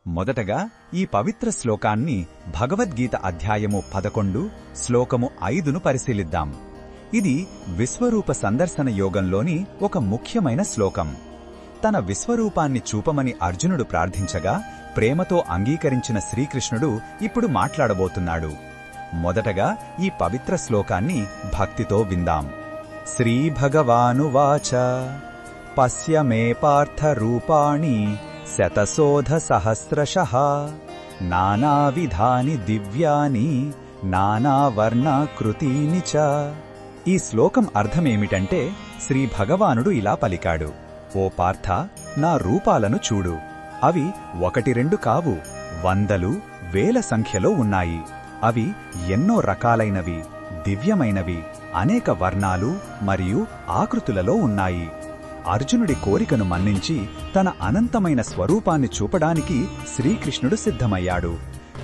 మొదటగా ఈ పవిత్ర శ్లోకాన్ని భగవద్గీత అధ్యాయము 11 శ్లోకము 5ను పరిశీలిద్దాం. ఇది విశ్వరూప సందర్శన యోగంలోని ఒక ముఖ్యమైన శ్లోకం. తన విశ్వరూపాన్ని చూపమని అర్జునుడు ప్రార్థించగా ప్రేమతో అంగీకరించిన శ్రీకృష్ణుడు ఇప్పుడు మాట్లాడబోతున్నాడు. మొదటగా ఈ పవిత్ర శ్లోకాన్ని భక్తితో విందాం. శ్రీభగవానువాచ పశ్య మే పార్థ రూపాణి శతశోధ సహస్రశః నానావిధాని దివ్యాని నానావర్ణాకృతీని చ. ఈ శ్లోకం అర్థమేమిటంటే శ్రీ భగవానుడు ఇలా పలికాడు, ఓ పార్థ, నా రూపాలను చూడు. అవి 1-2 కావు, వందలు వేల సంఖ్యలో ఉన్నాయి. అవి ఎన్నో రకాలైనవి, దివ్యమైనవి, అనేక వర్ణాలు మరియు ఆకృతులలో ఉన్నాయి. అర్జునుడి కోరికను మన్నించి తన అనంతమైన స్వరూపాన్ని చూపడానికి శ్రీకృష్ణుడు సిద్ధమయ్యాడు.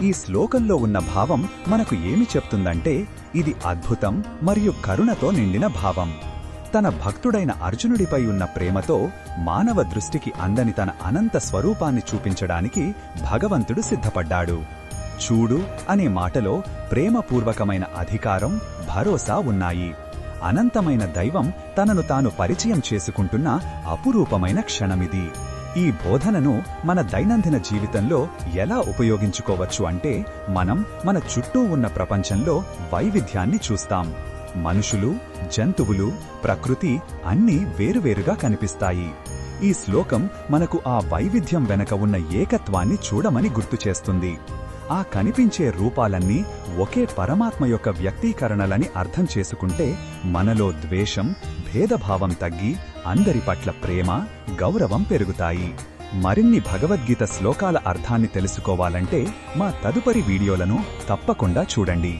ఈ శ్లోకంలో ఉన్న భావం మనకు ఏమి చెప్తుందంటే, ఇది అద్భుతం మరియు కరుణతో నిండిన భావం. తన భక్తుడైన అర్జునుడిపై ఉన్న ప్రేమతో మానవ దృష్టికి అందని తన అనంత స్వరూపాన్ని చూపించడానికి భగవంతుడు సిద్ధపడ్డాడు. చూడు అనే మాటలో ప్రేమపూర్వకమైన అధికారం, భరోసా ఉన్నాయి. అనంతమైన దైవం తనను తాను పరిచయం చేసుకుంటున్న అపురూపమైన క్షణమిది. ఈ బోధనను మన దైనందిన జీవితంలో ఎలా ఉపయోగించుకోవచ్చు అంటే, మనం మన చుట్టూ ఉన్న ప్రపంచంలో వైవిధ్యాన్ని చూస్తాం. మనుషులు, జంతువులు, ప్రకృతి అన్నీ వేరువేరుగా కనిపిస్తాయి. ఈ శ్లోకం మనకు ఆ వైవిధ్యం వెనక ఉన్న ఏకత్వాన్ని చూడమని గుర్తుచేస్తుంది. ఆ కనిపించే రూపాలన్నీ ఒకే పరమాత్మ యొక్క వ్యక్తీకరణలని అర్థం చేసుకుంటే మనలో ద్వేషం, భేదభావం తగ్గి అందరి పట్ల ప్రేమ, గౌరవం పెరుగుతాయి. మరిన్ని భగవద్గీత శ్లోకాల అర్థాన్ని తెలుసుకోవాలంటే మా తదుపరి వీడియోలను తప్పకుండా చూడండి.